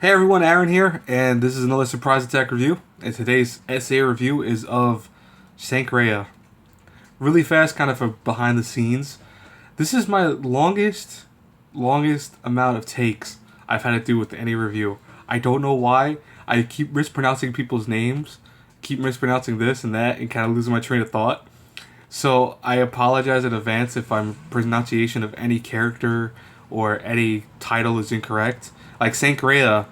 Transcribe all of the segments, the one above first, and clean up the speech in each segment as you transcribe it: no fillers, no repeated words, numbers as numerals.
Hey everyone, Aaron here, and this is another Surprise Attack review. And today's essay review is of Sankarea. Really fast, kind of a behind the scenes. This is my longest amount of takes I've had to do with any review. I don't know why. I keep mispronouncing people's names, keep mispronouncing this and that, and kind of losing my train of thought. So I apologize in advance if my pronunciation of any character or any title is incorrect. Like Sankarea,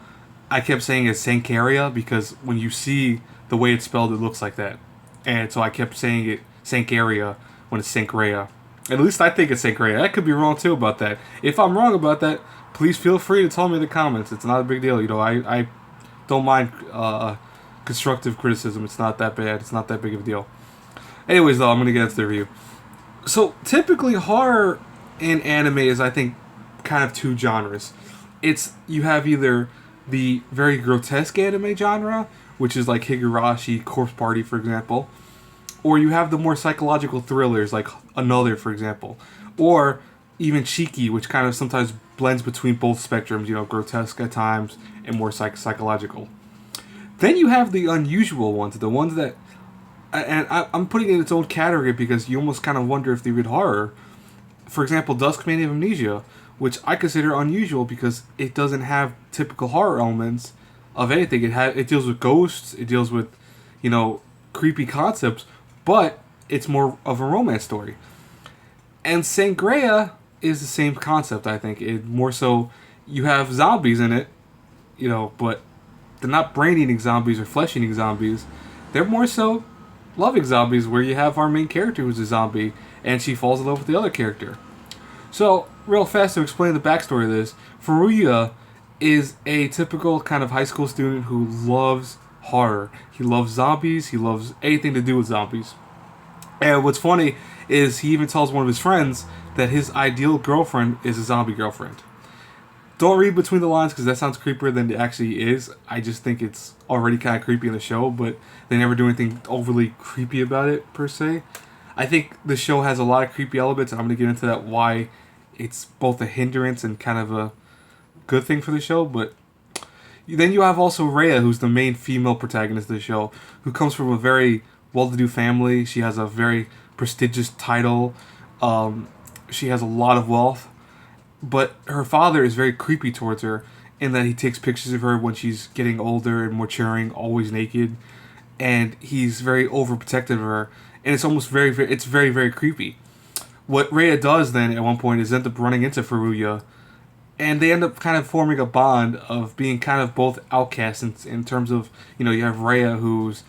I kept saying it's Sankarea because when you see the way it's spelled, it looks like that. And so I kept saying it Sankarea when it's Sankarea. At least I think it's Sankarea. I could be wrong too about that. If I'm wrong about that, please feel free to tell me in the comments. It's not a big deal. I don't mind constructive criticism. It's not that bad. It's not that big of a deal. Anyways, though, I'm going to get into the review. So, typically, horror in anime is, I think, kind of two genres. You have either the very grotesque anime genre, which is like Higurashi, Corpse Party, for example, or you have the more psychological thrillers, like Another, for example, or even Shiki, which kind of sometimes blends between both spectrums, grotesque at times and more psychological. Then you have the unusual ones, the ones that, and I'm putting it in its own category because you almost kind of wonder if they read horror. For example, Duskmania of Amnesia, which I consider unusual because it doesn't have typical horror elements of anything. It deals with ghosts, it deals with, creepy concepts, but it's more of a romance story. And Sangria is the same concept, I think. It more so, you have zombies in it, but they're not brain-eating zombies or flesh-eating zombies. They're more so loving zombies where you have our main character who's a zombie and she falls in love with the other character. So, real fast to explain the backstory of this, Furuya is a typical kind of high school student who loves horror. He loves zombies, he loves anything to do with zombies. And what's funny is he even tells one of his friends that his ideal girlfriend is a zombie girlfriend. Don't read between the lines because that sounds creepier than it actually is. I just think it's already kind of creepy in the show, but they never do anything overly creepy about it, per se. I think the show has a lot of creepy elements, and I'm going to get into that why it's both a hindrance and kind of a good thing for the show. But then you have also Rhea, who's the main female protagonist of the show, who comes from a very well-to-do family. She has a very prestigious title. She has a lot of wealth. But her father is very creepy towards her in that he takes pictures of her when she's getting older and maturing, always naked. And he's very overprotective of her. And it's almost it's very, very creepy. What Rhea does then at one point is end up running into Furuya, and they end up kind of forming a bond of being kind of both outcasts in terms of, you have Rhea who's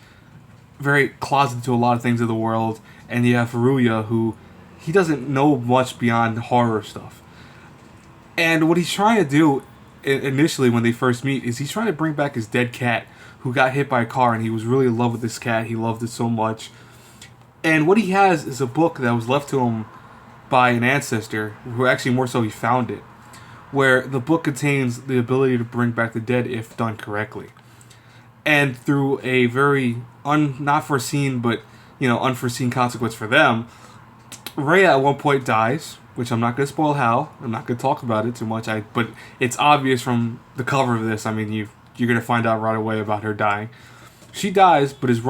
very closeted to a lot of things of the world, and you have Furuya who he doesn't know much beyond horror stuff. And what he's trying to do initially when they first meet is he's trying to bring back his dead cat who got hit by a car, and he was really in love with this cat. He loved it so much. And what he has is a book that was left to him by an ancestor, who actually more so he found it, where the book contains the ability to bring back the dead if done correctly. And through a very not foreseen but unforeseen consequence for them, Rhea at one point dies, which I'm not going to spoil how. I'm not going to talk about it too much. But it's obvious from the cover of this. I mean, you're going to find out right away about her dying. She dies, but is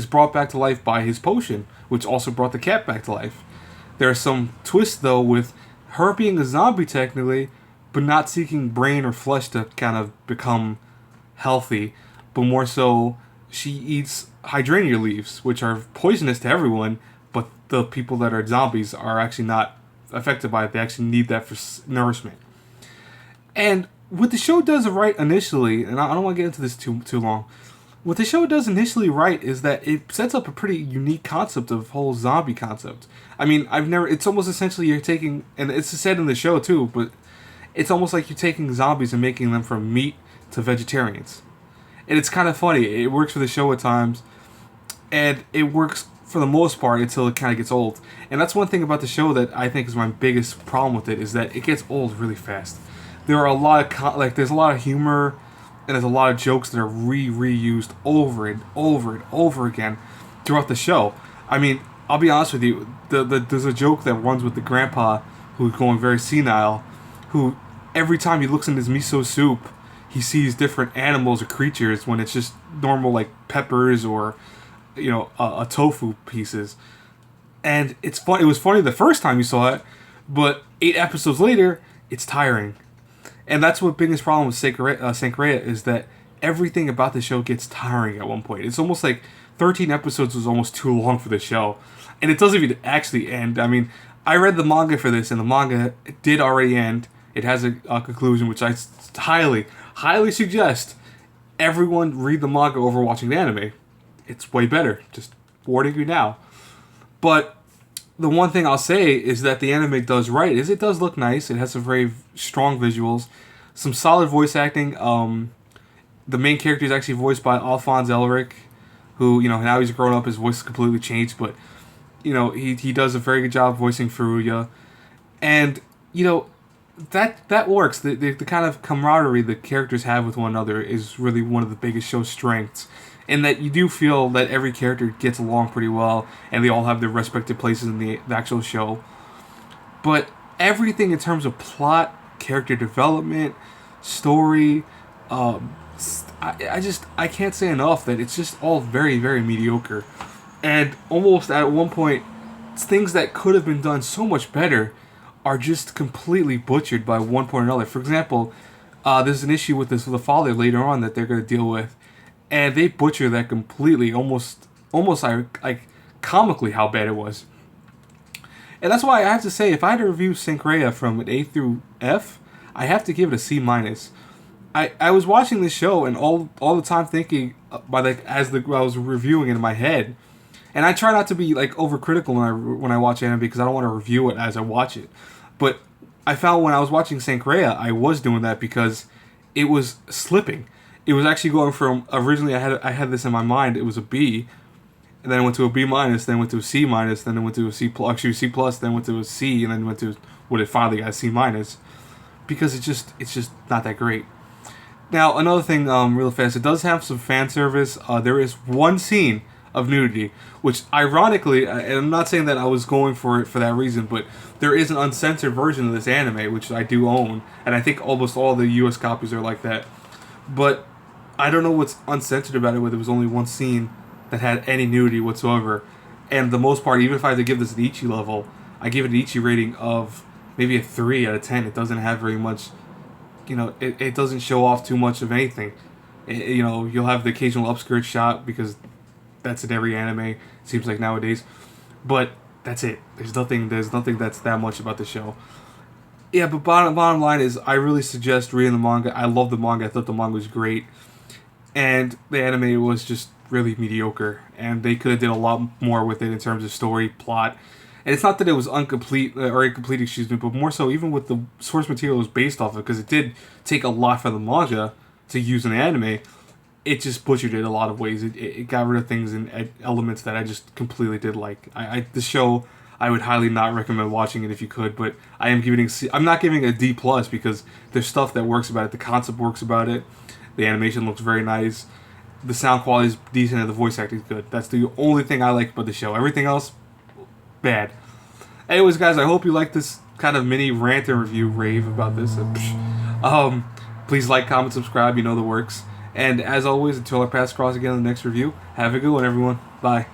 brought back to life by his potion, which also brought the cat back to life. There are some twists, though, with her being a zombie technically, but not seeking brain or flesh to kind of become healthy, but more so she eats hydrangea leaves, which are poisonous to everyone, but the people that are zombies are actually not affected by it. They actually need that for nourishment. And what the show does right initially, and I don't want to get into this too long, what the show does initially right is that it sets up a pretty unique concept of whole zombie concept. I mean, it's almost essentially you're taking, and it's said in the show too, but it's almost like you're taking zombies and making them from meat to vegetarians. And it's kind of funny. It works for the show at times, and it works for the most part until it kind of gets old. And that's one thing about the show that I think is my biggest problem with it, is that it gets old really fast. There are a lot of, there's a lot of humor, and there's a lot of jokes that are reused over and over and over again throughout the show. I mean, I'll be honest with you, there's a joke that runs with the grandpa who's going very senile, who every time he looks in his miso soup, he sees different animals or creatures when it's just normal like peppers or a tofu pieces. And it's fun. It was funny the first time you saw it, but 8 episodes later, it's tiring. And that's what biggest problem with Sankarea is that everything about the show gets tiring at one point. It's almost like 13 episodes was almost too long for the show, and it doesn't even actually end. I mean, I read the manga for this, and the manga did already end. It has a conclusion, which I highly suggest everyone read the manga over watching the anime. It's way better. Just warning you now. But the one thing I'll say is that the anime does right is it does look nice. It has some very strong visuals, some solid voice acting. The main character is actually voiced by Alphonse Elric, who, now he's grown up, his voice is completely changed, but, he does a very good job voicing Furuya. And, that works. The kind of camaraderie the characters have with one another is really one of the biggest show's strengths. In that you do feel that every character gets along pretty well, and they all have their respective places in the actual show. But everything in terms of plot, character development, story, I can't say enough that it's just all very, very mediocre. And almost at one point, things that could have been done so much better are just completely butchered by one point or another. For example, there's an issue with the father later on that they're going to deal with. And they butcher that completely, almost like comically how bad it was. And that's why I have to say, if I had to review Sankarea from an A through F, I have to give it a C minus. I was watching this show and all the time thinking as I was reviewing it in my head, and I try not to be like overcritical when I watch anime because I don't want to review it as I watch it. But I found when I was watching Sankarea, I was doing that because it was slipping. It was actually going from originally I had this in my mind. It was a B, and then it went to a B minus, then went to a C minus, then it went to a C plus, actually C plus, then went to a C, and then went to what it finally got a C minus, because it's just not that great. Now another thing, real fast, it does have some fan service. There is one scene of nudity, which ironically, and I'm not saying that I was going for it for that reason, but there is an uncensored version of this anime which I do own, and I think almost all the U.S. copies are like that, but I don't know what's uncensored about it, where there was only one scene that had any nudity whatsoever. And the most part, even if I had to give this an Ichi level, I give it an Ichi rating of maybe a 3 out of 10. It doesn't have very much, it doesn't show off too much of anything. You'll have the occasional upskirt shot because that's in every anime, it seems like nowadays. But that's it. There's nothing that's that much about the show. Yeah, but bottom line is I really suggest reading the manga. I love the manga. I thought the manga was great. And the anime was just really mediocre, and they could have did a lot more with it in terms of story, plot. And it's not that it was incomplete, but more so even with the source material it was based off of, because it did take a lot from the manga to use in the anime. It just butchered it a lot of ways. It got rid of things and elements that I just completely did like. The show, I would highly not recommend watching it if you could, but I'm not giving it a D plus because there's stuff that works about it. The concept works about it. The animation looks very nice. The sound quality is decent and the voice acting is good. That's the only thing I like about the show. Everything else, bad. Anyways, guys, I hope you like this kind of mini rant and review rave about this. Please like, comment, subscribe. You know the works. And as always, until our paths cross again in the next review, have a good one, everyone. Bye.